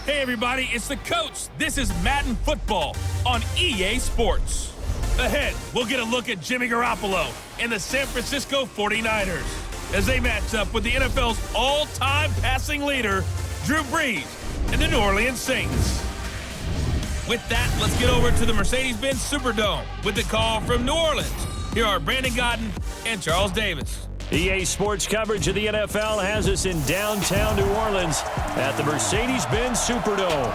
Hey everybody, it's the coach. This is Madden Football on EA Sports. Ahead, we'll get a look at Jimmy Garoppolo and the San Francisco 49ers as they match up with the NFL's all-time passing leader, Drew Brees, and the New Orleans Saints. With that, let's get over to the Mercedes-Benz Superdome with the call from New Orleans. Here are Brandon Godden and Charles Davis. EA Sports coverage of the NFL has us in downtown New Orleans at the Mercedes-Benz Superdome.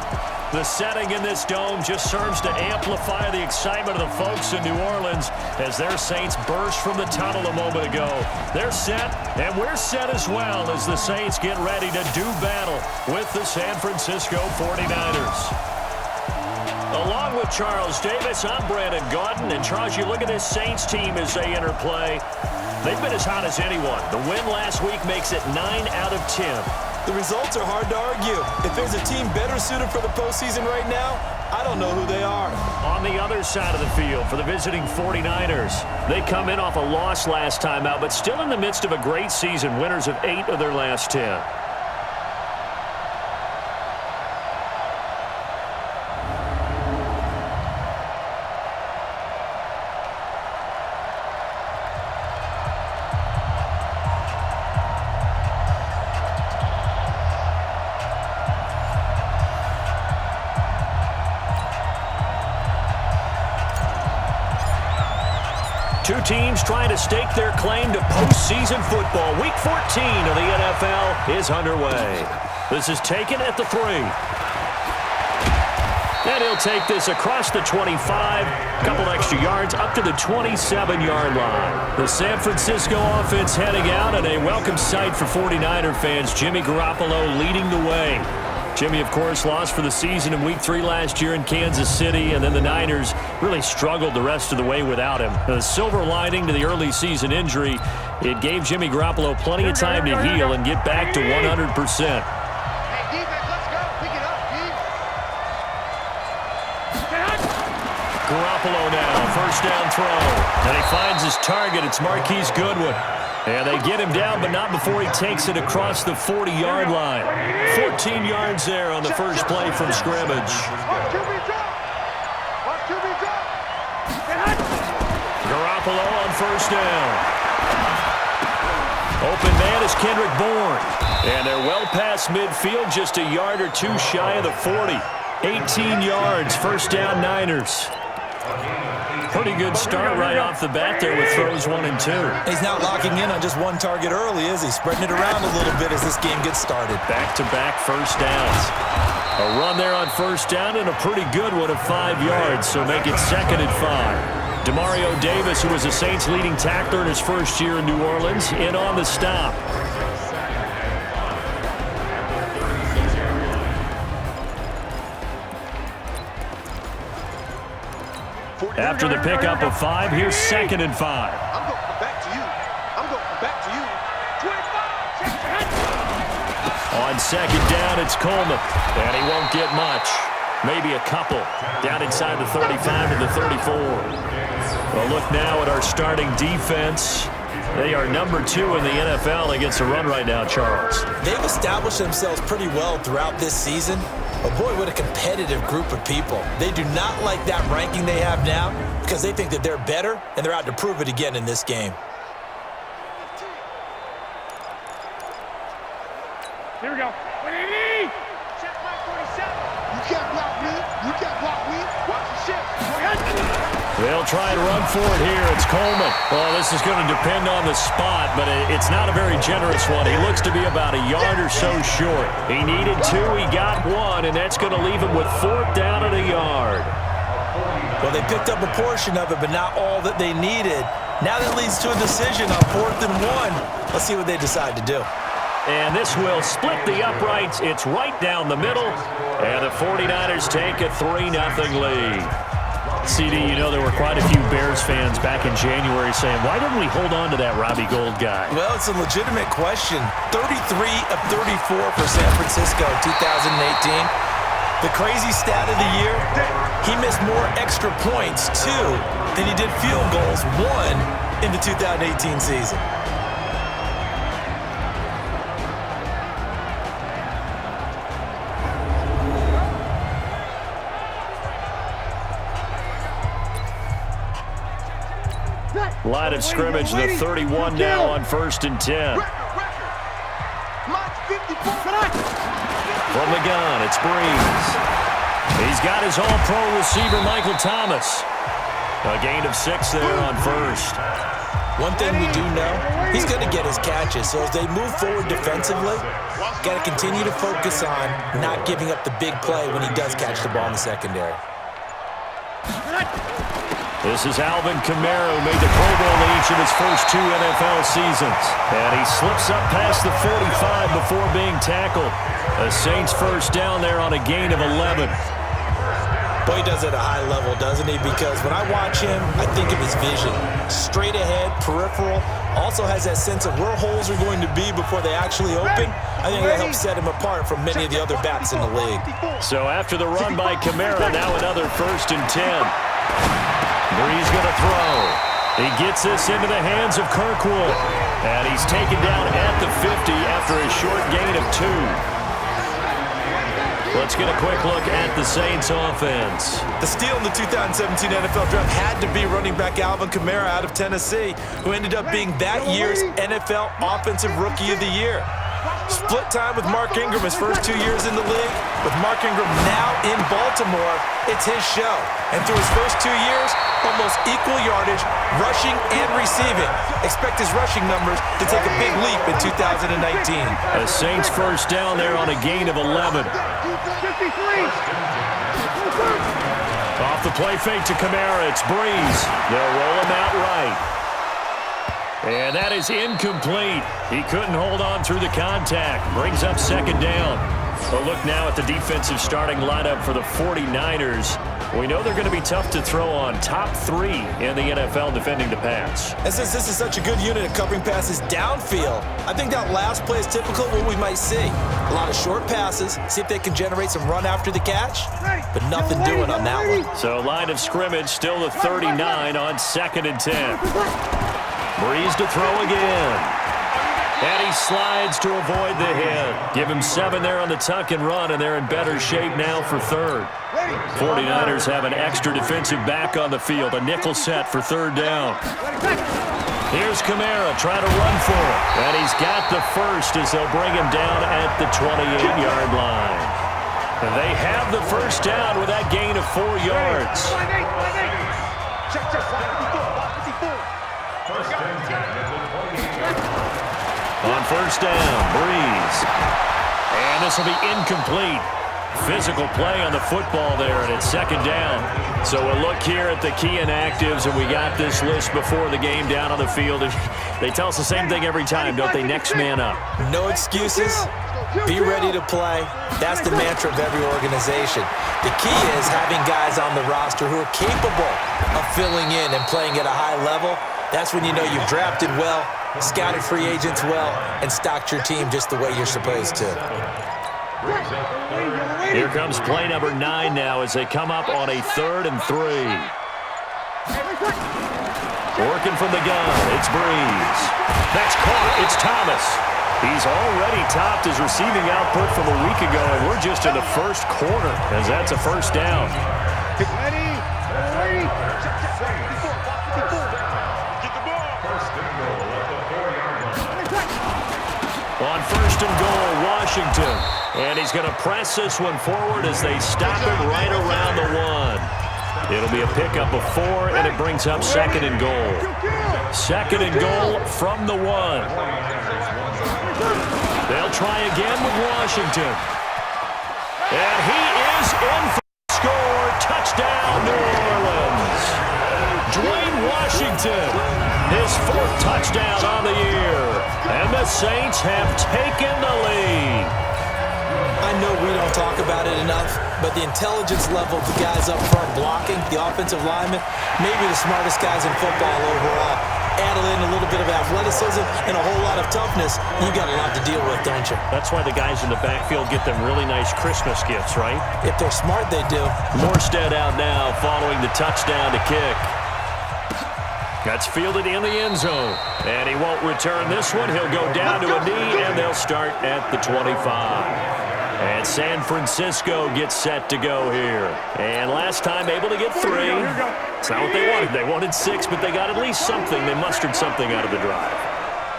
The setting in this dome just serves to amplify the excitement of the folks in New Orleans as their Saints burst from the tunnel a moment ago. They're set, and we're set as well as the Saints get ready to do battle with the San Francisco 49ers. Along with Charles Davis, I'm Brandon Godden. And Charles, you look at this Saints team as they enter play. They've been as hot as anyone. The win last week makes it 9 out of 10. The results are hard to argue. If there's a team better suited for the postseason right now, I don't know who they are. On the other side of the field for the visiting 49ers, they come in off a loss last time out, but still in the midst of a great season, winners of 8 of their last 10. Two teams trying to stake their claim to postseason football. Week 14 of the NFL is underway. This is taken at the 3. And he'll take this across the 25, a couple extra yards, up to the 27-yard line. The San Francisco offense heading out, and a welcome sight for 49er fans. Jimmy Garoppolo leading the way. Jimmy, of course, lost for the season in Week 3 last year in Kansas City, and then the Niners really struggled the rest of the way without him. The silver lining to the early season injury, it gave Jimmy Garoppolo plenty of time to heal and get back to 100%. Hey, defense, let's go. Pick it up, Garoppolo now, first down throw. And he finds his target. It's Marquise Goodwin. And they get him down, but not before he takes it across the 40-yard line. 14 yards there on the first play from scrimmage. Garoppolo on first down. Open man is Kendrick Bourne. And they're well past midfield, just a yard or two shy of the 40. 18 yards, first down Niners. Pretty good start right off the bat there with throws 1 and 2. He's not locking in on just one target early, is he? Spreading it around a little bit as this game gets started. Back-to-back first downs. A run there on first down and a pretty good one of 5 yards, so make it 2nd and 5. Demario Davis, who was the Saints' leading tackler in his first year in New Orleans, in on the stop. After the pickup of 5, here's 2nd and 5. I'm going back to you. I'm going back to you. 25. On second down, it's Coleman. And he won't get much. Maybe a couple. Down inside the 35 to the 34. Well, look now at our starting defense. They are number 2 in the NFL against the run right now, Charles. They've established themselves pretty well throughout this season. But boy, what a competitive group of people. They do not like that ranking they have now because they think that they're better, and they're out to prove it again in this game. Here we go. Check my 47. You can't block me. You can't block me. Watch the ship. They'll try and run for it here. It's Coleman. Well, this is going to depend on the spot, but it's not a very generous one. He looks to be about a yard or so short. He needed 2. He got 1, and that's going to leave him with 4th down and a yard. Well, they picked up a portion of it, but not all that they needed. Now that leads to a decision on 4th and 1. Let's see what they decide to do. And this will split the uprights. It's right down the middle, and the 49ers take a 3-0 lead. CD, you know there were quite a few Bears fans back in January saying, why didn't we hold on to that Robbie Gould guy? Well, it's a legitimate question. 33 of 34 for San Francisco in 2018. The crazy stat of the year, he missed more extra points, 2, than he did field goals, 1, in the 2018 season. Line of scrimmage, the 31 now on 1st and 10. From the gun, it's Breeze. He's got his all-pro receiver, Michael Thomas. A gain of 6 there on 1st. One thing we do know, he's going to get his catches. So as they move forward defensively, got to continue to focus on not giving up the big play when he does catch the ball in the secondary. This is Alvin Kamara, who made the Pro Bowl in each of his first 2 NFL seasons. And he slips up past the 45 before being tackled. A Saints first down there on a gain of 11. Boy, he does it at a high level, doesn't he? Because when I watch him, I think of his vision. Straight ahead, peripheral. Also has that sense of where holes are going to be before they actually open. I think that helps set him apart from many of the other backs in the league. So after the run by Kamara, now another 1st and 10. Breeze going to throw. He gets this into the hands of Kirkwood. And he's taken down at the 50 after a short gain of 2. Let's get a quick look at the Saints offense. The steal in the 2017 NFL Draft had to be running back Alvin Kamara out of Tennessee, who ended up being that year's NFL Offensive Rookie of the Year. Split time with Mark Ingram his first 2 years in the league. With Mark Ingram now in Baltimore, it's his show. And through his first 2 years, almost equal yardage, rushing and receiving. Expect his rushing numbers to take a big leap in 2019. A Saints first down there on a gain of 11. Off the play fake to Kamara, it's Breeze. They'll roll him out right. And that is incomplete. He couldn't hold on through the contact. Brings up 2nd down. A look now at the defensive starting lineup for the 49ers. We know they're going to be tough to throw on. Top 3 in the NFL defending the pass. And since this is such a good unit at covering passes downfield, I think that last play is typical of what we might see. A lot of short passes, see if they can generate some run after the catch, but nothing doing on that one. So line of scrimmage, still the 39 on 2nd and 10. Breeze to throw again. And he slides to avoid the hit. Give him 7 there on the tuck and run, and they're in better shape now for 3rd. 49ers have an extra defensive back on the field. A nickel set for 3rd down. Here's Kamara trying to run for it. And he's got the first as they'll bring him down at the 28-yard line. And they have the first down with that gain of 4 yards. On 1st down, Breeze. And this will be incomplete. Physical play on the football there, and it's 2nd down. So we'll look here at the key inactives, and we got this list before the game down on the field. They tell us the same thing every time, don't they? Next man up. No excuses. Be ready to play. That's the mantra of every organization. The key is having guys on the roster who are capable of filling in and playing at a high level. That's when you know you've drafted well, scouted free agents well, and stocked your team just the way you're supposed to. Here comes play number 9 now as they come up on a 3rd and 3. Working from the gun, it's Breeze. That's caught, it's Thomas. He's already topped his receiving output from a week ago, and we're just in the 1st quarter as that's a 1st down. On 1st and goal, Washington. And he's going to press this one forward as they stop him right around the 1. It'll be a pickup of 4, and it brings up 2nd and goal. 2nd and goal from the 1. They'll try again with Washington. And he is in for the score. Touchdown, New Orleans. Dwayne Washington, his 4th touchdown on the year. And the Saints have taken the lead. I know we don't talk about it enough, but the intelligence level of the guys up front blocking, the offensive linemen, maybe the smartest guys in football overall. Add in a little bit of athleticism and a whole lot of toughness, you've got a lot to deal with, don't you? That's why the guys in the backfield get them really nice Christmas gifts, right? If they're smart, they do. Morstead out now following the touchdown to kick. That's fielded in the end zone. And he won't return this one. He'll go down to a knee, and they'll start at the 25. And San Francisco gets set to go here. And last time able to get 3. It's not what they wanted. They wanted 6, but they got at least something. They mustered something out of the drive.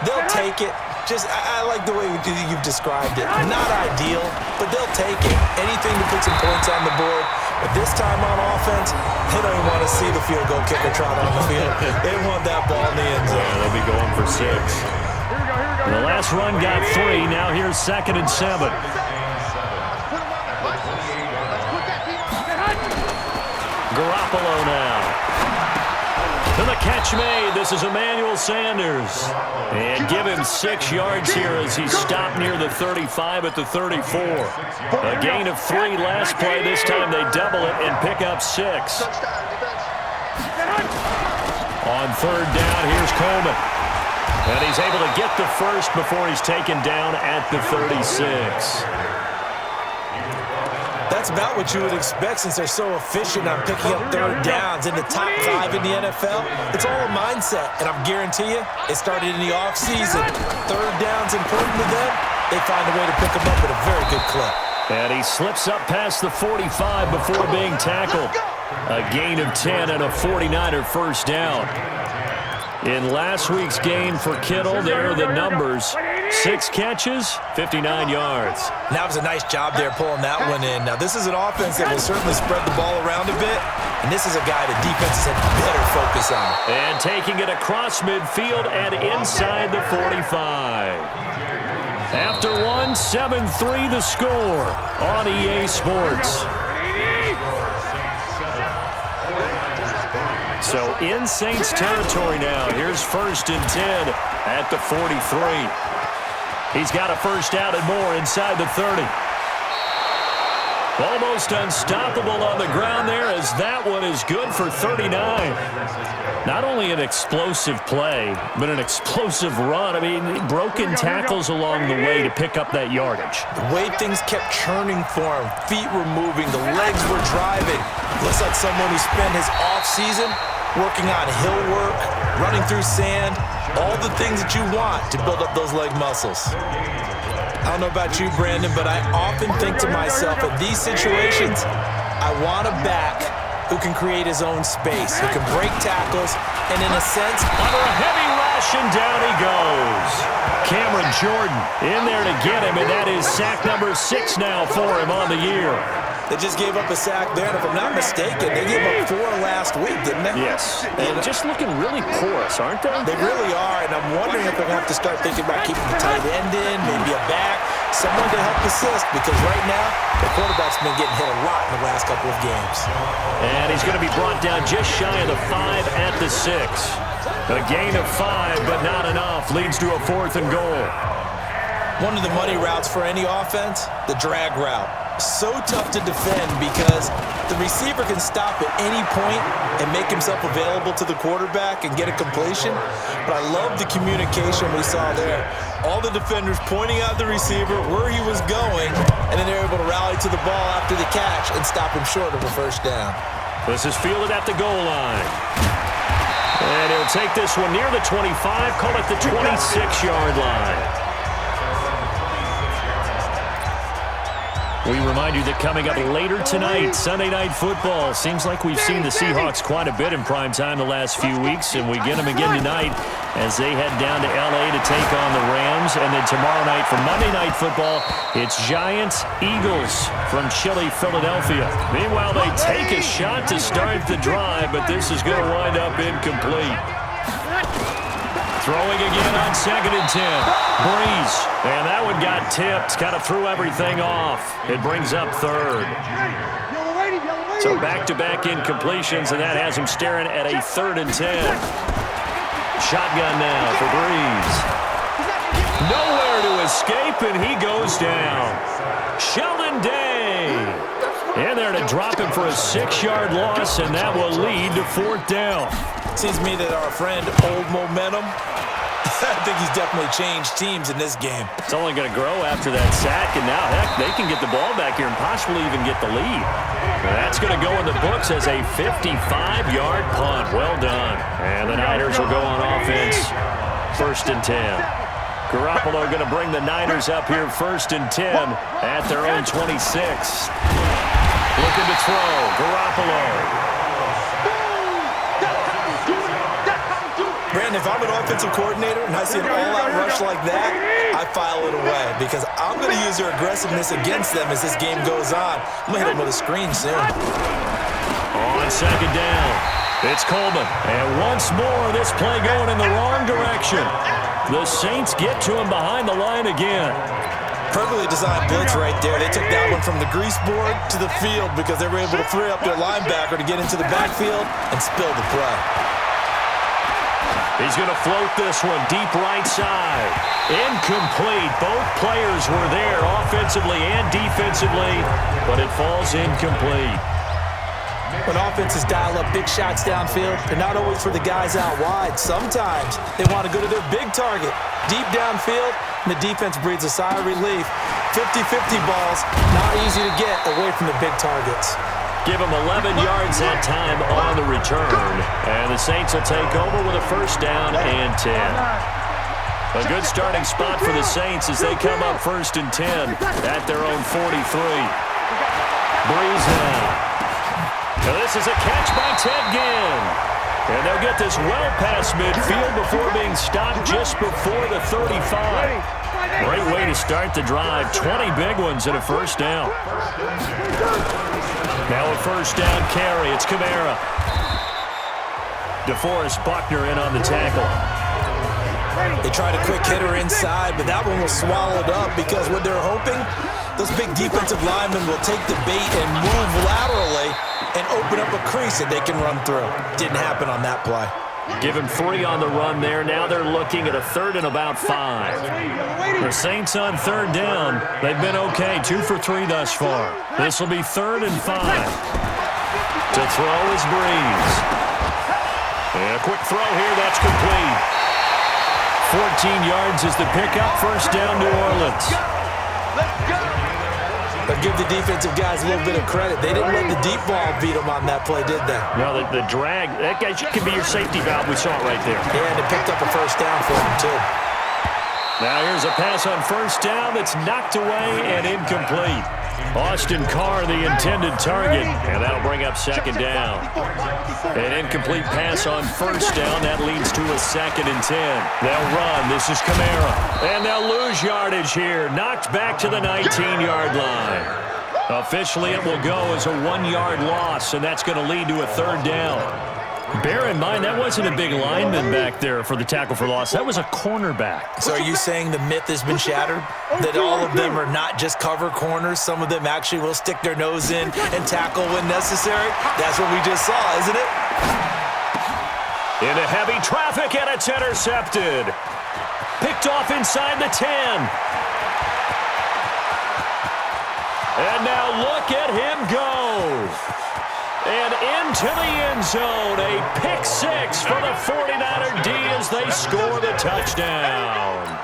They'll take it. I like the way you've described it. Not ideal, but they'll take it. Anything to put some points on the board. But this time on offense, they don't even want to see the field goal kicker trot on the field. They want that ball in the end zone. Yeah, they'll be going for 6. The last run got 3. Now here's 2nd and 7. Garoppolo now. To the catch made. This is Emmanuel Sanders. And give him 6 yards here as he stopped near the 35 at the 34. A gain of 3 last play. This time they double it and pick up 6. On 3rd down, here's Coleman. And he's able to get the first before he's taken down at the 36. That's about what you would expect since they're so efficient on picking up 3rd downs in the top 5 in the NFL. It's all a mindset, and I guarantee you, it started in the offseason. 3rd down's important to them. They find a way to pick them up at a very good clip. And he slips up past the 45 before being tackled. A gain of 10 and a 49er first down. In last week's game for Kittle, there are the numbers. 6 catches, 59 yards. That was a nice job there pulling that one in. Now, this is an offense that will certainly spread the ball around a bit, and this is a guy that defenses had better focus on. And taking it across midfield and inside the 45. After 1, 7-3 the score on EA Sports. So in Saints territory now. Here's 1st and 10 at the 43. He's got a first out and more inside the 30. Almost unstoppable on the ground there as that one is good for 39. Not only an explosive play, but an explosive run. I mean, broken tackles along the way to pick up that yardage. The way things kept churning for him, feet were moving, the legs were driving. Looks like someone who spent his offseason working on hill work, running through sand, all the things that you want to build up those leg muscles. I don't know about you, Brandon, but I often think to myself, in these situations, I want a back who can create his own space, who can break tackles, and in a sense, under a heavy rush, and down he goes. Cameron Jordan in there to get him, and that is sack number 6 now for him on the year. They just gave up a sack there, and if I'm not mistaken, they gave up 4 last week, didn't they? Yes. And just looking really porous, aren't they? They really are, and I'm wondering if they're going to have to start thinking about keeping the tight end in, maybe a back, someone to help assist, because right now, the quarterback's been getting hit a lot in the last couple of games. And he's going to be brought down just shy of the 5 at the 6. A gain of 5, but not enough. Leads to a 4th and goal. One of the money routes for any offense, the drag route. So tough to defend because the receiver can stop at any point and make himself available to the quarterback and get a completion. But I love the communication we saw there. All the defenders pointing out the receiver where he was going, and then they're able to rally to the ball after the catch and stop him short of a first down. This is fielded at the goal line. And he'll take this one near the 25, call it the 26-yard line. We remind you that coming up later tonight, Sunday Night Football. Seems like we've seen the Seahawks quite a bit in prime time the last few weeks, and we get them again tonight as they head down to L.A. to take on the Rams. And then tomorrow night for Monday Night Football, it's Giants-Eagles from chilly Philadelphia. Meanwhile, they take a shot to start the drive, but this is going to wind up incomplete. Throwing again on 2nd and 10. Breeze. And that one got tipped. Kind of threw everything off. It brings up 3rd. So back-to-back incompletions, and that has him staring at a 3rd and 10. Shotgun now for Breeze. Nowhere to escape, and he goes down. Sheldon Day. In there to drop him for a 6-yard loss, and that will lead to 4th down. Seems to me that our friend Old Momentum, I think he's definitely changed teams in this game. It's only going to grow after that sack, and now, heck, they can get the ball back here and possibly even get the lead. That's going to go in the books as a 55-yard punt. Well done. And the Niners will go on offense. 1st and 10. Garoppolo going to bring the Niners up here 1st and 10 at their own 26. Looking to throw. Garoppolo. Brandon, if I'm an offensive coordinator and I see an all-out rush like that, I file it away because I'm going to use their aggressiveness against them as this game goes on. I'm going to hit them with a screen soon. On 2nd down, it's Coleman. And once more, this play going in the wrong direction. The Saints get to him behind the line again. Perfectly designed blitz right there. They took that one from the grease board to the field because they were able to free up their linebacker to get into the backfield and spill the play. He's going to float this one deep right side. Incomplete. Both players were there offensively and defensively, but it falls incomplete. When offenses dial up big shots downfield, they're not always for the guys out wide. Sometimes they want to go to their big target, deep downfield, and the defense breathes a sigh of relief. 50-50 balls, not easy to get away from the big targets. Give him 11 yards that time on the return. And the Saints will take over with a 1st down and 10. A good starting spot for the Saints as they come up 1st and 10 at their own 43. Breeze now. Now this is a catch by Ted Ginn. And they'll get this well past midfield before being stopped just before the 35. Great way to start the drive. 20 big ones and a 1st down. Now a 1st down carry. It's Kamara. DeForest Buckner in on the tackle. They tried a quick hitter inside, but that one was swallowed up because what they're hoping, those big defensive linemen will take the bait and move laterally and open up a crease that they can run through. Didn't happen on that play. Give him 3 on the run there. Now they're looking at a 3rd and about 5. The Saints on 3rd down. They've been okay, 2 for 3 thus far. This will be 3rd and 5. To throw is Breeze. And a quick throw here, that's complete. 14 yards is the pickup, 1st down New Orleans. But give the defensive guys a little bit of credit. They didn't let the deep ball beat them on that play, did they? No, the drag, that guy could be your safety valve. We saw it right there. Yeah, and they picked up a 1st down for them, too. Now here's a pass on 1st down that's knocked away and incomplete. Austin Carr, the intended target, and that'll bring up 2nd down. An incomplete pass on 1st down. That leads to a 2nd and 10. They'll run. This is Kamara. And they'll lose yardage here. Knocked back to the 19-yard line. Officially, it will go as a 1-yard loss, and that's going to lead to a 3rd down. Bear in mind, that wasn't a big lineman back there for the tackle for loss. That was a cornerback. So are you saying the myth has been shattered? That all of them are not just cover corners? Some of them actually will stick their nose in and tackle when necessary? That's what we just saw, isn't it? Into heavy traffic, and it's intercepted. Picked off inside the 10. And now look at him go. And into the end zone, a pick 6 for the 49er D as they score the touchdown.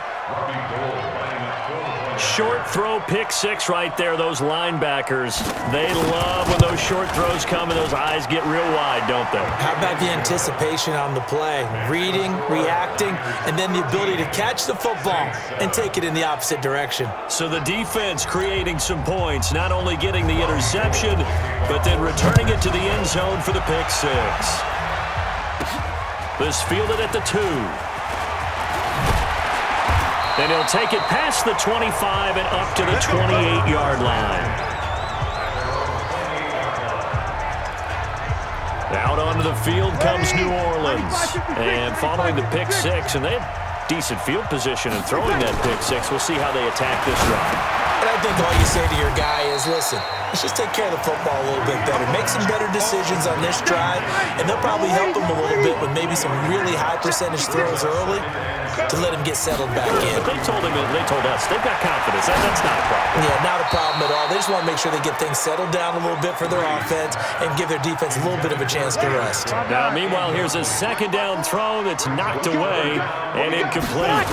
Short throw, pick 6 right there. Those linebackers, they love when those short throws come and those eyes get real wide, don't they? How about the anticipation on the play? Reading, reacting, and then the ability to catch the football and take it in the opposite direction. So the defense creating some points, not only getting the interception, but then returning it to the end zone for the pick 6. This fielded at the 2. And he'll take it past the 25 and up to the 28-yard line. Out onto the field comes New Orleans. And following the pick 6, and they have decent field position in throwing that pick 6. We'll see how they attack this run. And I think all you say to your guy is, listen, let's just take care of the football a little bit better. Make some better decisions on this drive, and they'll probably help him a little bit with maybe some really high percentage throws early to let him get settled back in. But they told us, they've got confidence. That's not a problem. Yeah, not a problem at all. They just want to make sure they get things settled down a little bit for their offense and give their defense a little bit of a chance to rest. Now, meanwhile, here's a 2nd down throw that's knocked away and incomplete.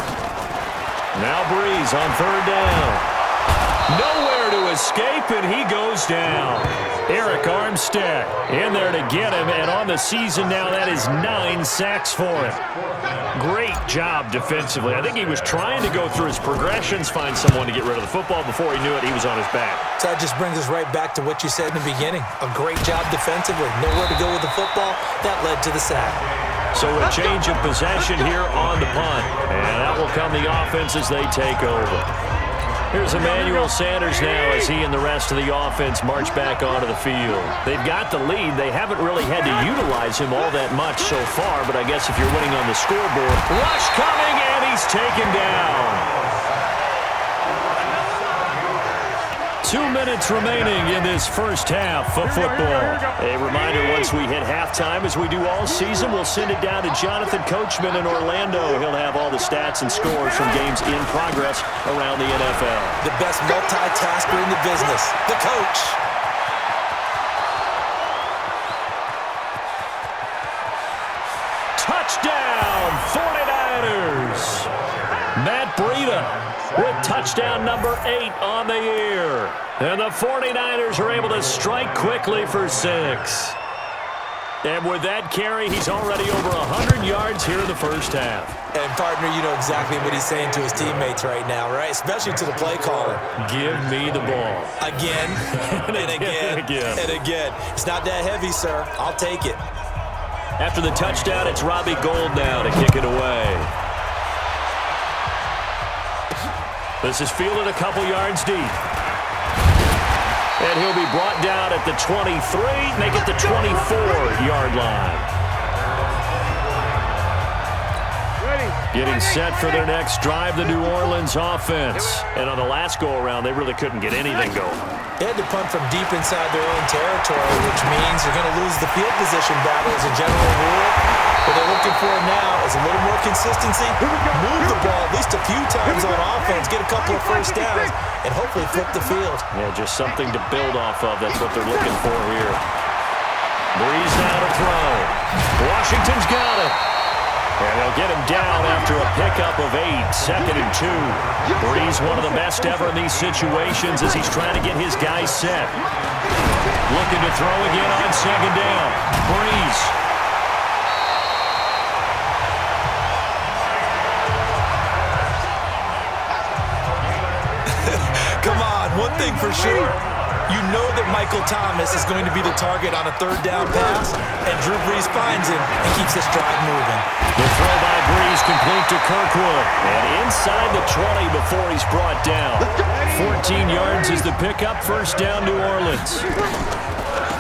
Now Breeze on 3rd down. Nowhere to escape, and he goes down. Eric Armstead in there to get him, and on the season now, that is 9 sacks for him. Great job defensively. I think he was trying to go through his progressions, find someone to get rid of the football. Before he knew it, he was on his back. So that just brings us right back to what you said in the beginning. A great job defensively. Nowhere to go with the football. That led to the sack. So a change of possession here on the punt. And that will come the offense as they take over. Here's Emmanuel Sanders now as he and the rest of the offense march back onto the field. They've got the lead. They haven't really had to utilize him all that much so far, but I guess if you're winning on the scoreboard. Rush coming, and he's taken down. 2 minutes remaining in this first half of football. A reminder, once we hit halftime, as we do all season, we'll send it down to Jonathan Coachman in Orlando. He'll have all the stats and scores from games in progress around the NFL. The best multitasker in the business, the coach. Touchdown, 49ers. Matt Breida with touchdown number 8 on the year. And the 49ers are able to strike quickly for 6. And with that carry, he's already over 100 yards here in the first half. And, partner, you know exactly what he's saying to his teammates right now, right? Especially to the play caller. Give me the ball. Again, and again, and again. It's not that heavy, sir. I'll take it. After the touchdown, it's Robbie Gould now to kick it away. This is fielded a couple yards deep. And he'll be brought down at the 23, make it the 24-yard line. Getting set for their next drive, the New Orleans offense. And on the last go-around, they really couldn't get anything going. They had to punt from deep inside their own territory, which means they're going to lose the field position battle as a general rule. What they're looking for now is a little more consistency, move the ball at least a few times on offense, get a couple of first downs, and hopefully flip the field. Yeah, just something to build off of. That's what they're looking for here. Breeze now to throw. Washington's got it. And they'll get him down after a pickup of 8, 2nd and 2. Breeze, one of the best ever in these situations as he's trying to get his guys set. Looking to throw again on 2nd down. Breeze. Come on, one thing for sure. You know that Michael Thomas is going to be the target on a 3rd down pass, and Drew Brees finds him and keeps this drive moving. The throw by Brees complete to Kirkwood. And inside the 20 before he's brought down. 14 yards is the pickup. 1st down, New Orleans.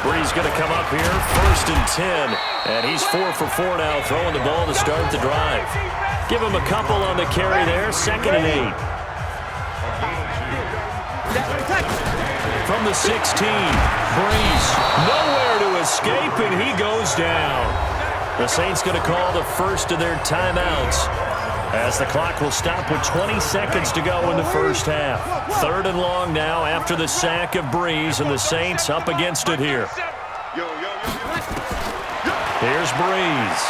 Brees going to come up here, 1st and 10. And he's 4 for 4 now, throwing the ball to start the drive. Give him a couple on the carry there, 2nd and 8. From the 16, Breeze nowhere to escape, and he goes down. The Saints going to call the first of their timeouts as the clock will stop with 20 seconds to go in the first half. 3rd and long now after the sack of Breeze, and the Saints up against it here. Here's Breeze.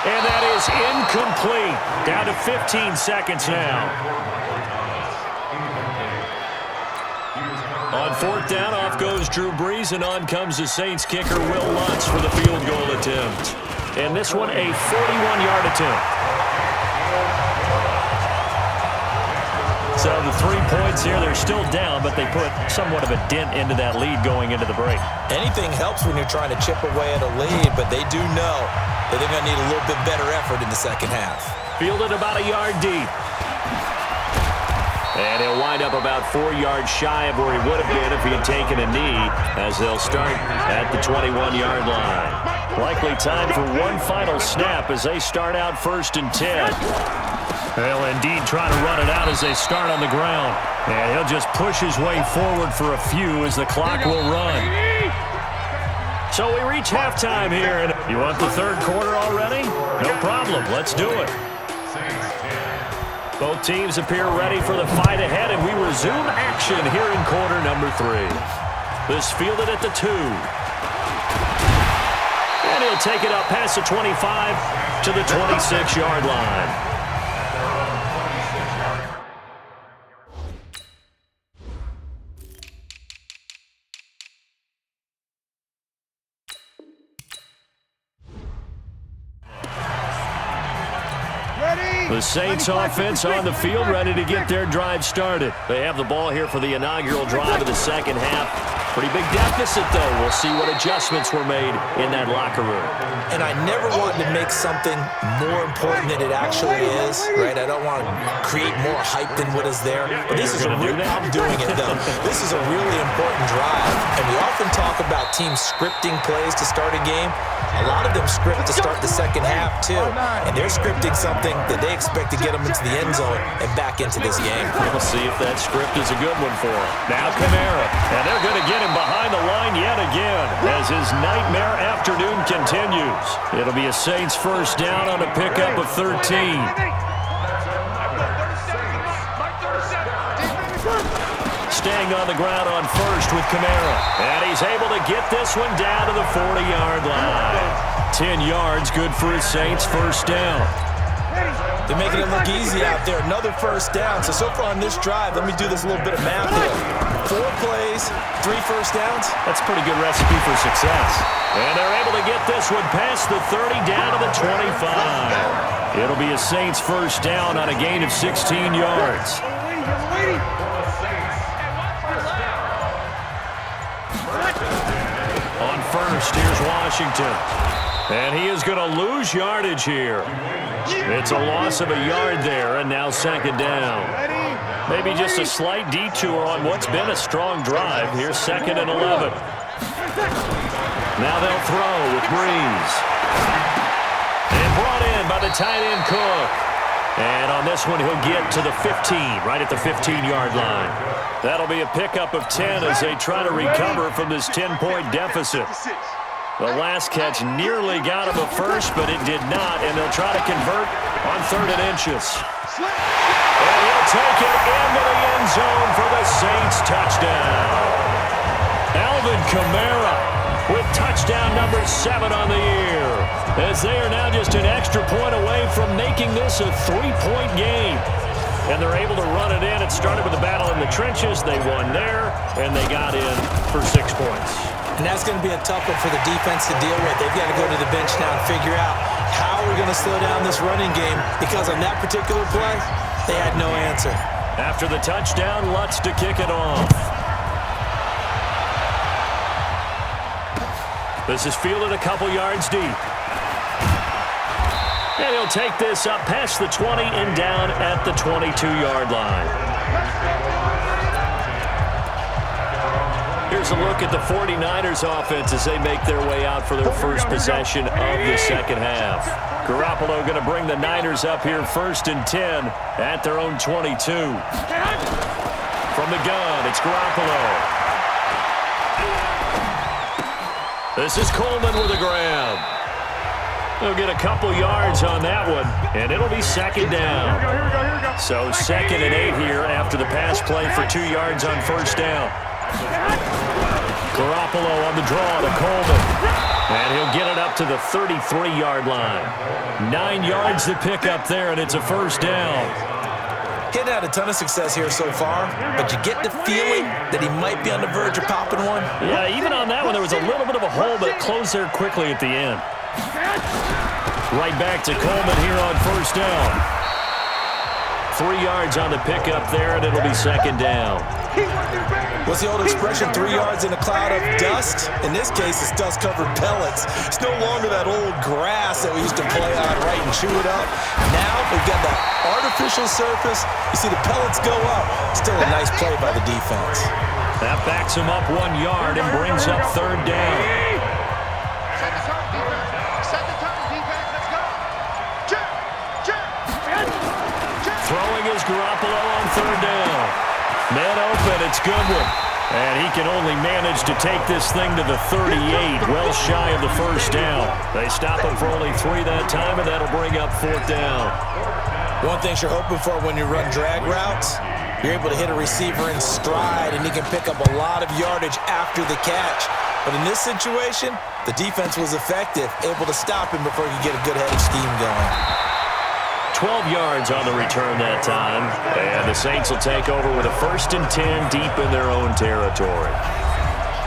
And that is incomplete. Down to 15 seconds now. On 4th down, off goes Drew Brees, and on comes the Saints kicker, Will Lutz, for the field goal attempt. And this one, a 41-yard attempt. So the 3 points here, they're still down, but they put somewhat of a dent into that lead going into the break. Anything helps when you're trying to chip away at a lead, but they do know that they're going to need a little bit better effort in the second half. Fielded about a yard deep. And he'll wind up about 4 yards shy of where he would have been if he had taken a knee, as they'll start at the 21-yard line. Likely time for one final snap as they start out 1st and 10. They'll indeed try to run it out as they start on the ground. And he'll just push his way forward for a few as the clock will run. So we reach halftime here. And you want the 3rd quarter already? No problem. Let's do it. Both teams appear ready for the fight ahead, and we resume action here in quarter number 3. This fielded at the 2. And he'll take it up past the 25 to the 26-yard line. The Saints offense on the field, ready to get their drive started. They have the ball here for the inaugural drive of the second half. Pretty big deficit, though. We'll see what adjustments were made in that locker room. And I never wanted to make something more important than it actually is, right? I don't want to create more hype than what is there. But this is I'm doing it, though. This is a really important drive. And we often talk about teams scripting plays to start a game. A lot of them script to start the second half, too. And they're scripting something that they expect to get them into the end zone and back into this game. We'll see if that script is a good one for them. Now Kamara. And they're going to get him behind the line yet again as his nightmare afternoon continues. It'll be a Saints first down on a pickup of 13. Staying on the ground on first with Kamara. And he's able to get this one down to the 40-yard line. 10 yards, good for his Saints first down. They're making it look easy out there. Another first down. So far on this drive, let me do this little bit of math here. 4 plays, 3 first downs. That's a pretty good recipe for success. And they're able to get this one past the 30 down to the 25. It'll be a Saints first down on a gain of 16 yards. On first, here's Washington. And he is going to lose yardage here. It's a loss of a yard there, and now second down. Maybe just a slight detour on what's been a strong drive. Here's 2nd and 11. Now they'll throw with Breeze. And brought in by the tight end Cook. And on this one, he'll get to the 15, right at the 15-yard line. That'll be a pickup of 10 as they try to recover from this 10-point deficit. The last catch nearly got him a first, but it did not, and they'll try to convert on 3rd and inches. And he'll take it into the end zone for the Saints touchdown. Alvin Kamara with touchdown number 7 on the year, as they are now just an extra point away from making this a 3-point game. And they're able to run it in. It started with a battle in the trenches. They won there, and they got in for 6 points. And that's going to be a tough one for the defense to deal with. They've got to go to the bench now and figure out how we're going to slow down this running game, because on that particular play, they had no answer. After the touchdown, Lutz to kick it off. This is fielded a couple yards deep. And he'll take this up past the 20 and down at the 22-yard line. Here's a look at the 49ers offense as they make their way out for their first possession of the second half. Garoppolo going to bring the Niners up here 1st and 10 at their own 22. From the gun, it's Garoppolo. This is Coleman with a grab. He'll get a couple yards on that one, and it'll be 2nd down. So 2nd and 8 here after the pass play for 2 yards on first down. Garoppolo on the draw to Coleman. And he'll get it up to the 33-yard line. 9 yards to pick up there, and it's a first down. He's had a ton of success here so far, but you get the feeling that he might be on the verge of popping one. Yeah, even on that one, there was a little bit of a hole, but it closed there quickly at the end. Right back to Coleman here on first down. 3 yards on the pickup there, and it'll be 2nd down. What's the old expression, 3 yards in a cloud of dust? In this case, it's dust-covered pellets. It's no longer that old grass that we used to play on, right, and chew it up. Now we've got that artificial surface. You see the pellets go up. Still a nice play by the defense. That backs him up 1 yard and brings up 3rd down. Throwing is Garoppolo on 3rd down. Man open, it's Goodwin. And he can only manage to take this thing to the 38, well shy of the first down. They stop him for only 3 that time, and that'll bring up 4th down. One thing you're hoping for when you run drag routes, you're able to hit a receiver in stride, and he can pick up a lot of yardage after the catch. But in this situation, the defense was effective, able to stop him before he could get a good head of steam going. 12 yards on the return that time, and the Saints will take over with a 1st and 10 deep in their own territory.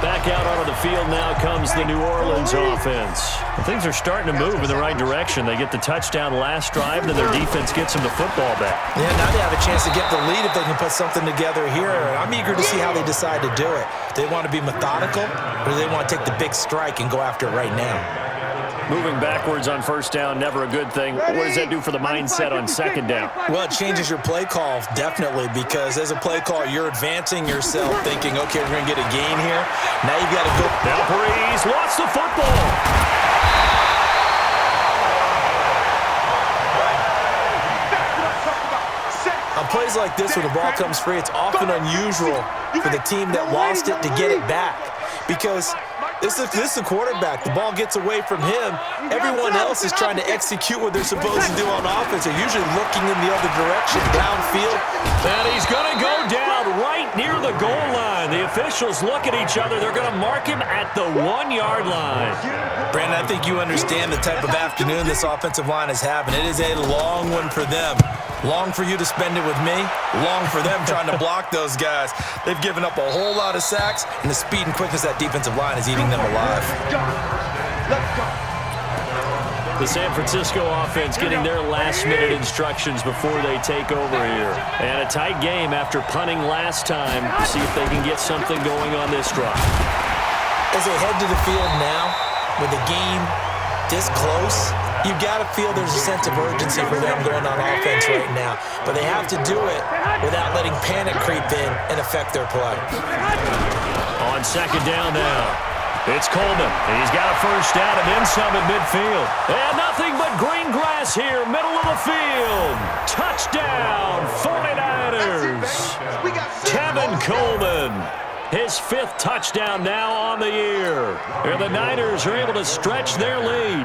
Back out onto the field now comes the New Orleans offense. Things are starting to move in the right direction. They get the touchdown last drive, and then their defense gets them the football back. Yeah, now they have a chance to get the lead if they can put something together here. I'm eager to see how they decide to do it. Do they want to be methodical, or do they want to take the big strike and go after it right now? Moving backwards on first down, never a good thing. What does that do for the mindset on second down? Well, it changes your play call, definitely, because as a play call, you're advancing yourself thinking, okay, we're going to get a gain here. Now you got to go. Now Breeze lost the football. On plays like this, when the ball comes free, it's often unusual for the team that lost it to get it back, because this is the quarterback. The ball gets away from him. Everyone else is trying to execute what they're supposed to do on offense. They're usually looking in the other direction, downfield. And he's going to go down right near the goal line. The officials look at each other. They're going to mark him at the 1-yard line. Brandon, I think you understand the type of afternoon this offensive line is having. It is a long one for them. Long for you to spend it with me. Long for them trying to block those guys. They've given up a whole lot of sacks, and the speed and quickness of that defensive line is eating them alive. The San Francisco offense getting their last-minute instructions before they take over here. And a tight game after punting last time. See if they can get something going on this drive. As they head to the field now, with the game this close, you've got to feel there's a sense of urgency for them going on offense right now. But they have to do it without letting panic creep in and affect their play. On second down now, it's Coleman. He's got a first down and then some at midfield. And nothing but green grass here, middle of the field. Touchdown, 49ers. Kevin Coleman. His 5th touchdown now on the year. And the Niners are able to stretch their lead.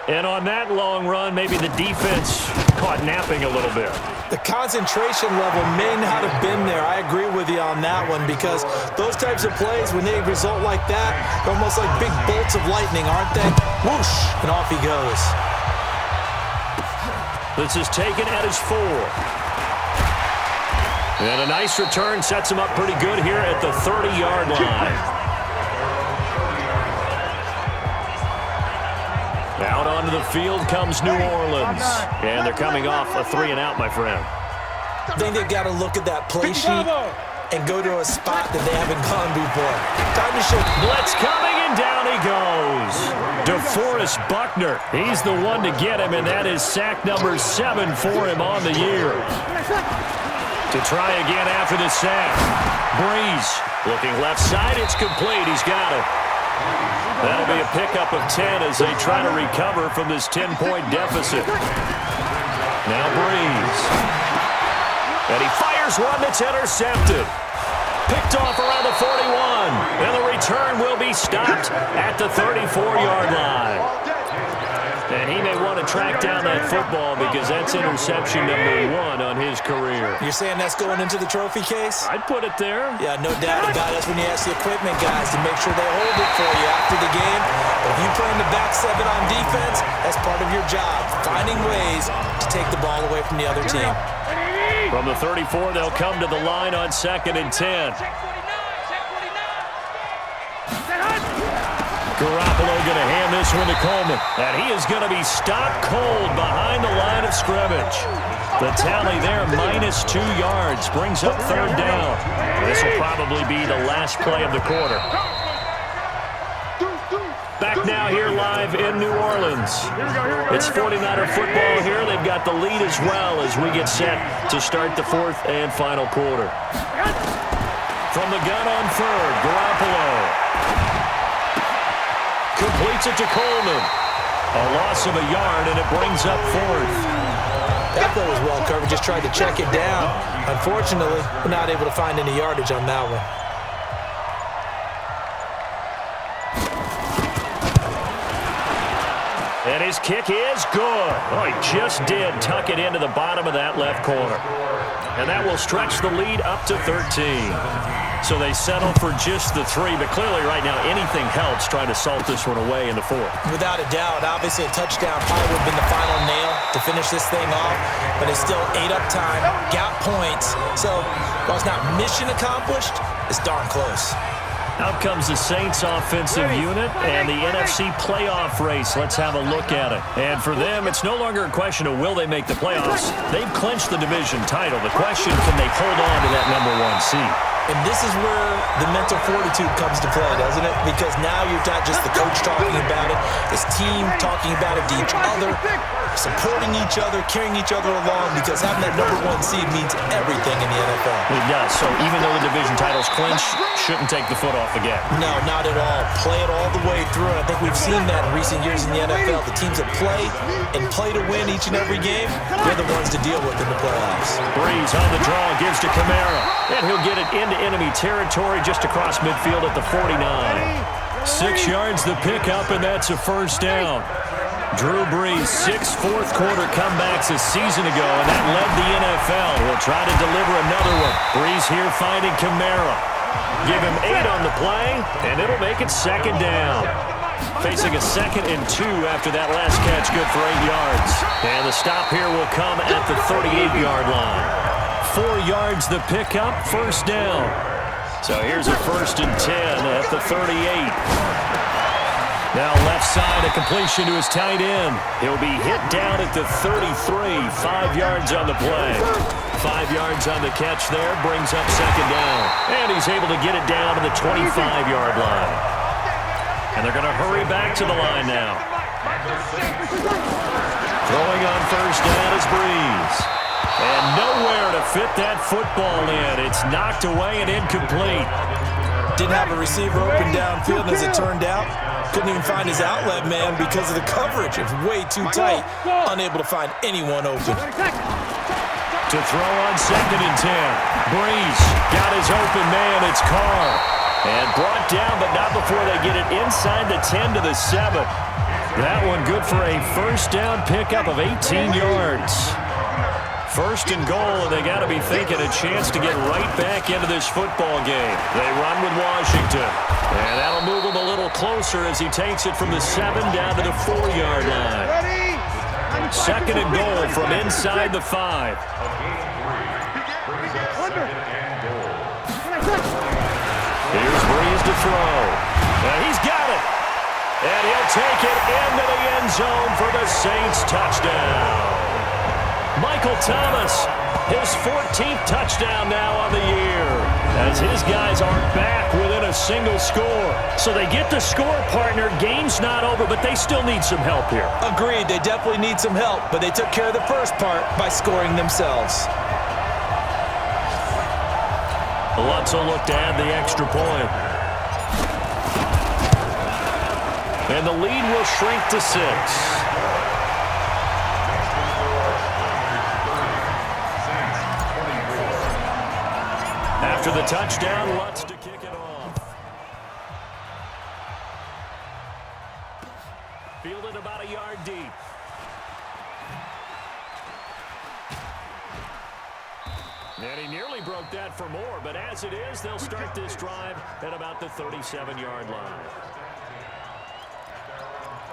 And on that long run, maybe the defense caught napping a little bit. The concentration level may not have been there. I agree with you on that one, because those types of plays, when they result like that, they're almost like big bolts of lightning, aren't they? Whoosh, and off he goes. This is taken at his 4. And a nice return sets him up pretty good here at the 30-yard line. Out onto the field comes New Orleans. And they're coming off a 3-and-out, my friend. I think they've got to look at that play sheet and go to a spot that they haven't gone before. Time to show. Blitz coming, and down he goes. DeForest Buckner. He's the one to get him, and that is sack number 7 for him on the year. To try again after the sack. Breeze looking left side. It's complete. He's got it. That'll be a pickup of 10 as they try to recover from this 10-point deficit. Now Breeze. And he fires one that's intercepted. Picked off around the 41. And the return will be stopped at the 34-yard line. And he may want to track down that football because that's interception number 1 on his career. You're saying that's going into the trophy case? I'd put it there. Yeah, no doubt about it. That's when you ask the equipment guys to make sure they hold it for you after the game. But if you play in the back 7 on defense, that's part of your job, finding ways to take the ball away from the other team. From the 34, they'll come to the line on 2nd and 10. Garoppolo going to hand this one to Coleman. And he is going to be stopped cold behind the line of scrimmage. The tally there, -2 yards, brings up 3rd down. This will probably be the last play of the quarter. Back now here live in New Orleans. It's 49er football here. They've got the lead as well as we get set to start the 4th and final quarter. From the gun on 3rd, Garoppolo. Completes it to Coleman. A loss of a yard, and it brings up 4th. That play was well covered. Just tried to check it down. Unfortunately, we're not able to find any yardage on that one. And his kick is good. Oh, he just did tuck it into the bottom of that left corner. And that will stretch the lead up to 13. So they settle for just the 3, but clearly right now anything helps trying to salt this one away in the 4th. Without a doubt, obviously a touchdown probably would have been the final nail to finish this thing off, but it's still ate up time, got points. So while it's not mission accomplished, it's darn close. Out comes the Saints offensive unit and the NFC playoff race. Let's have a look at it. And for them, it's no longer a question of will they make the playoffs. They've clinched the division title. The question, can they hold on to that #1 seed? And this is where the mental fortitude comes to play, doesn't it? Because now you're not just the coach talking about it, this team talking about it to each other, supporting each other, carrying each other along, because having that #1 seed means everything in the NFL. It does. So even though the division title's clinched, shouldn't take the foot off the gas. No, not at all. Play it all the way through. And I think we've seen that in recent years in the NFL. The teams that play and play to win each and every game, they're the ones to deal with in the playoffs. Breeze on the draw, gives to Kamara. And he'll get it into enemy territory just across midfield at the 49. 6 yards the pickup, and that's a first down. Drew Brees, 6 fourth-quarter comebacks a season ago, and that led the NFL. He'll try to deliver another one. Brees here finding Kamara. Give him 8 on the play, and it'll make it second down. Facing a 2nd and 2 after that last catch, good for 8 yards. And the stop here will come at the 38-yard line. 4 yards the pickup, first down. So here's a 1st and 10 at the 38. Now left side, a completion to his tight end. He'll be hit down at the 33, 5 yards on the play. 5 yards on the catch there, brings up second down. And he's able to get it down to the 25-yard line. And they're going to hurry back to the line now. Throwing on first down is Breeze. And nowhere to fit that football in. It's knocked away and incomplete. Didn't have a receiver open downfield, and as it turned out, couldn't even find his outlet man because of the coverage. It was way too tight. Unable to find anyone open. To throw on 2nd and 10. Breeze got his open man. It's Carr. And brought down, but not before they get it inside the 10 to the 7. That one good for a first down pickup of 18 yards. 1st and goal, and they got to be thinking a chance to get right back into this football game. They run with Washington, and that'll move him a little closer as he takes it from the 7 down to the 4-yard line. 2nd and goal from inside the 5. Here's Breeze to throw. He's got it, and he'll take it into the end zone for the Saints touchdown. Michael Thomas, his 14th touchdown now on the year, as his guys are back within a single score. So they get the score, partner. Game's not over, but they still need some help here. Agreed, they definitely need some help, but they took care of the first part by scoring themselves. Lutz will look to add the extra point. And the lead will shrink to 6. After the touchdown, Lutz to kick it off. Fielded about a yard deep. And he nearly broke that for more, but as it is, they'll start this drive at about the 37-yard line.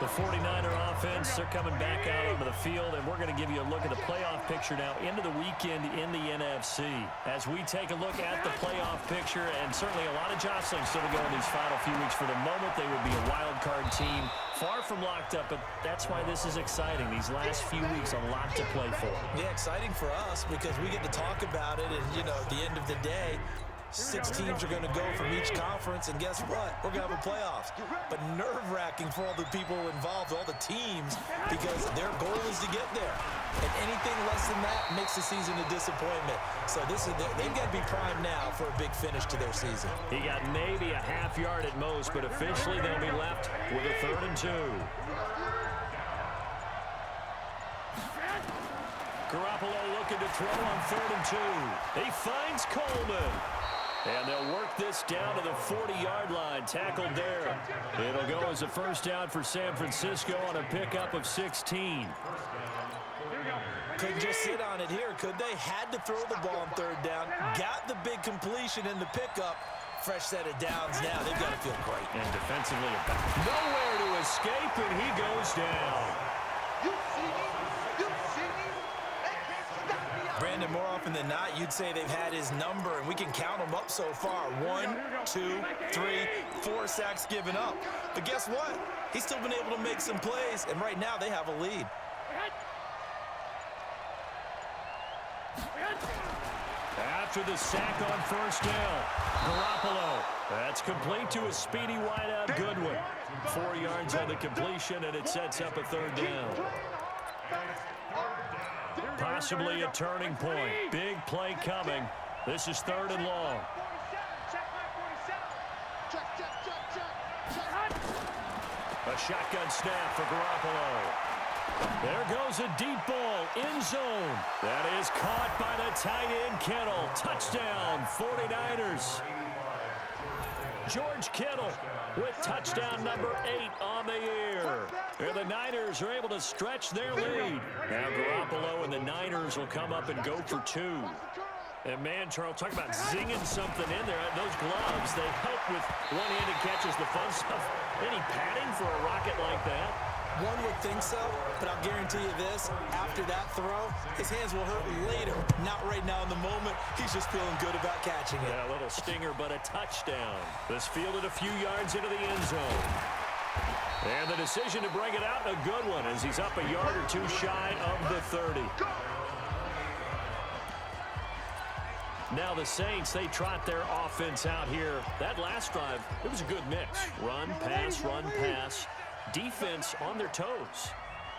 The 49er offense, they're coming back out onto the field, and we're going to give you a look at the playoff picture now into the weekend in the NFC. As we take a look at the playoff picture, and certainly a lot of jostling still to go in these final few weeks. For the moment, they would be a wild card team, far from locked up, but that's why this is exciting. These last few weeks, a lot to play for. Yeah, exciting for us because we get to talk about it, and, you know, at the end of the day, 6 teams are going to go from each conference, and guess what? We're going to have a playoffs. But nerve-wracking for all the people involved, all the teams, because their goal is to get there. And anything less than that makes the season a disappointment. So they've got to be primed now for a big finish to their season. He got maybe a half yard at most, but officially they'll be left with a 3rd and 2. Garoppolo looking to throw on 3rd and 2. He finds Coleman. And they'll work this down to the 40-yard line. Tackled there. It'll go as a first down for San Francisco on a pickup of 16. Couldn't just sit on it here, could they? Had to throw the ball on 3rd down. Got the big completion in the pickup. Fresh set of downs now. They've got to feel great. And defensively, nowhere to escape, and he goes down. Brandon Brandon, more often than not, you'd say they've had his number, and we can count them up so far. 1, 2, 3, 4 sacks given up. But guess what? He's still been able to make some plays, and right now they have a lead. After the sack on first down, Garoppolo. That's complete to a speedy wideout Goodwin. 4 yards on the completion, and it sets up a third down. Possibly a turning point. Big play coming. This is 3rd and long. A shotgun snap for Garoppolo. There goes a deep ball, end zone. That is caught by the tight end, Kittle. Touchdown, 49ers. George Kittle with touchdown number 8 on the year. And the Niners are able to stretch their lead. Now Garoppolo and the Niners will come up and go for 2. And man, Charles, talk about zinging something in there. Those gloves, they help with one-handed catches, the fun stuff. Any padding for a rocket like that? One would think so, but I'll guarantee you this, after that throw, his hands will hurt later. Not right now in the moment. He's just feeling good about catching it. Yeah, a little stinger, but a touchdown. This fielded a few yards into the end zone. And the decision to bring it out, a good one, as he's up a yard or 2 shy of the 30. Now the Saints, they trot their offense out here. That last drive, it was a good mix. Run, pass. Defense on their toes.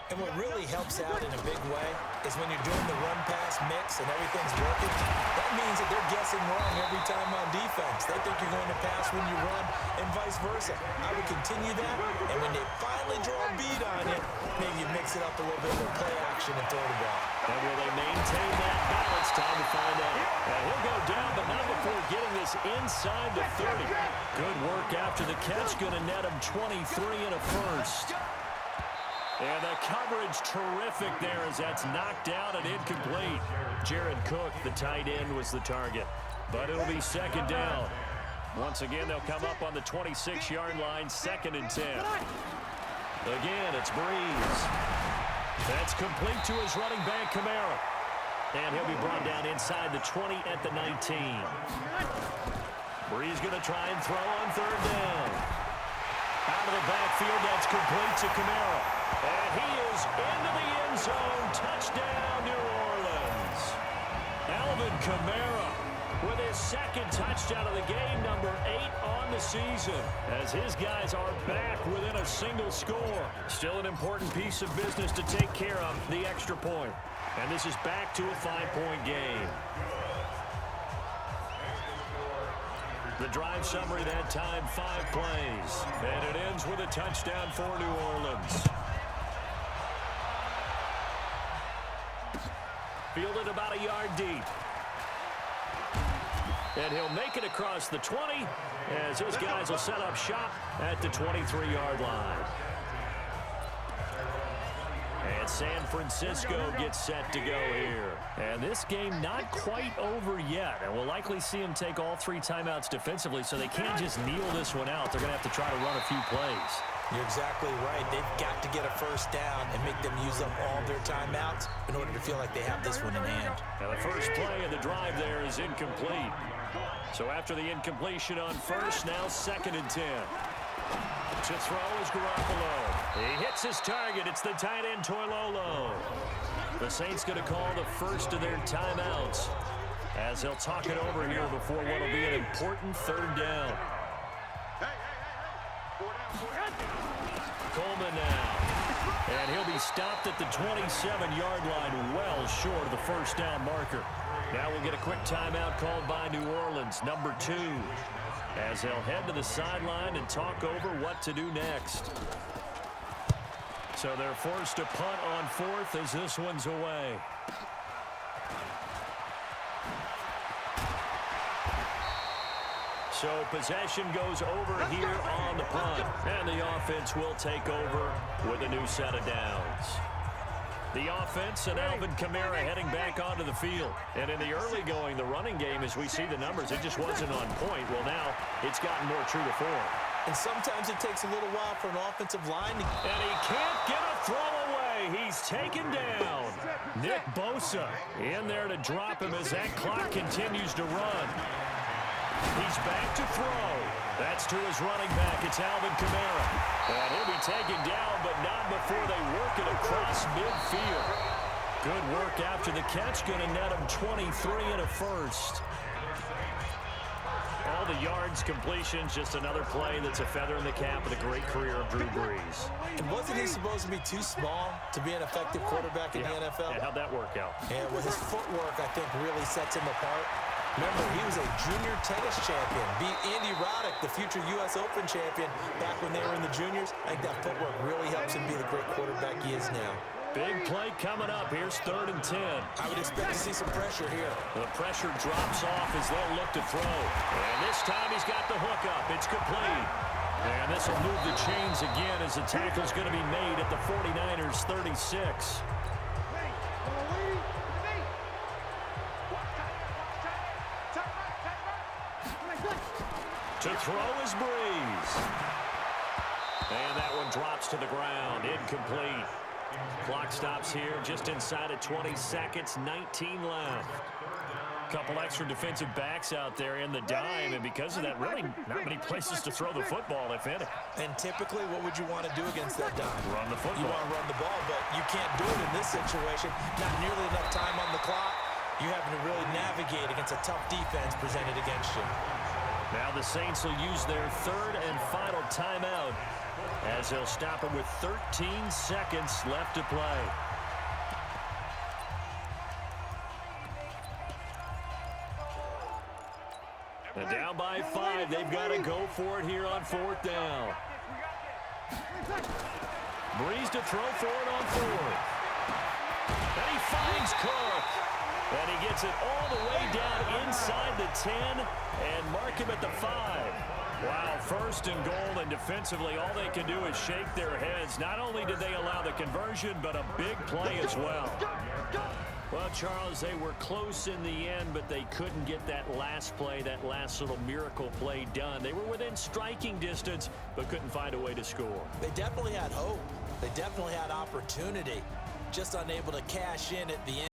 And what really helps out in a big way is when you're doing the run-pass mix and everything's working, that means that they're guessing wrong every time on defense. They think you're going to pass when you run and vice versa. I would continue that, and when they finally draw a bead on you, maybe you mix it up a little bit with play action and throw the ball. And will they maintain that balance? Time to find out. He'll go down, but not before getting this inside the 30. Good work after the catch. Going to net him 23 and a first. And the coverage terrific there as that's knocked down and incomplete. Jared Cook, the tight end, was the target. But it'll be 2nd down. Once again, they'll come up on the 26-yard line, 2nd and 10. Again, it's Breeze. That's complete to his running back, Kamara. And he'll be brought down inside the 20 at the 19. Breeze going to try and throw on 3rd down. Out of the backfield, that's complete to Kamara. And he is into the end zone. Touchdown, New Orleans. Alvin Kamara with his 2nd touchdown of the game, number 8 on the season, as his guys are back within a single score. Still an important piece of business to take care of, the extra point. And this is back to a 5-point game. The drive summary that time, 5 plays. And it ends with a touchdown for New Orleans. Fielded about a yard deep. And he'll make it across the 20 as his guys will set up shop at the 23-yard line. And San Francisco gets set to go here. And this game not quite over yet. And we'll likely see them take all 3 timeouts defensively, so they can't just kneel this one out. They're going to have to try to run a few plays. You're exactly right. They've got to get a first down and make them use up all their timeouts in order to feel like they have this one in hand. Now the first play of the drive there is incomplete. So after the incompletion on first, now 2nd and 10. To throw is Garoppolo. He hits his target. It's the tight end, Toilolo. The Saints going to call the first of their timeouts as they'll talk it over here before what will be an important 3rd down. Coleman now. And he'll be stopped at the 27-yard line, well short of the first down marker. Now we'll get a quick timeout called by New Orleans, number 2, as they'll head to the sideline and talk over what to do next. So they're forced to punt on 4th as this one's away. So possession goes over here on the punt, and the offense will take over with a new set of downs. The offense and Alvin Kamara heading back onto the field. And in the early going, the running game, as we see the numbers, it just wasn't on point. Well, now it's gotten more true to form. And sometimes it takes a little while for an offensive line to... And he can't get a throw away. play. He's taken down. Nick Bosa in there to drop him as that clock continues to run. He's back to throw. That's to his running back. It's Alvin Kamara. And he'll be taken down, but not before they work it across midfield. Good work after the catch. Going to net him 23 and a first. All the yards, completions, just another play that's a feather in the cap of the great career of Drew Brees. And wasn't he supposed to be too small to be an effective quarterback in the NFL? Yeah, how'd that work out? And with his footwork, I think, really sets him apart. Remember, he was a junior tennis champion, beat Andy Roddick, the future U.S. Open champion, back when they were in the juniors. I think that footwork really helps him be the great quarterback he is now. Big play coming up. Here's 3rd and 10. I would expect to see some pressure here. The pressure drops off as they'll look to throw. And this time he's got the hook up. It's complete. And this will move the chains again as the tackle's going to be made at the 49ers 36. To throw is Brees. And that one drops to the ground. Incomplete. Clock stops here just inside of 20 seconds, 19 left. Couple extra defensive backs out there in the dime, and because of that, really not many places to throw the football, if any. And typically, what would you want to do against that dime? Run the football. You want to run the ball, but you can't do it in this situation. Not nearly enough time on the clock. You having to really navigate against a tough defense presented against you. Now the Saints will use their 3rd and final timeout as they'll stop it with 13 seconds left to play. And down by 5, they've got to go for it here on 4th down. Brees to throw for it on 4th. And he finds Cook. And he gets it all the way down inside the 10 and mark him at the 5. Wow, 1st and goal, and defensively all they can do is shake their heads. Not only did they allow the conversion, but a big play as well. Well, Charles, they were close in the end, but they couldn't get that last play, that last little miracle play done. They were within striking distance, but couldn't find a way to score. They definitely had hope. They definitely had opportunity. Just unable to cash in at the end.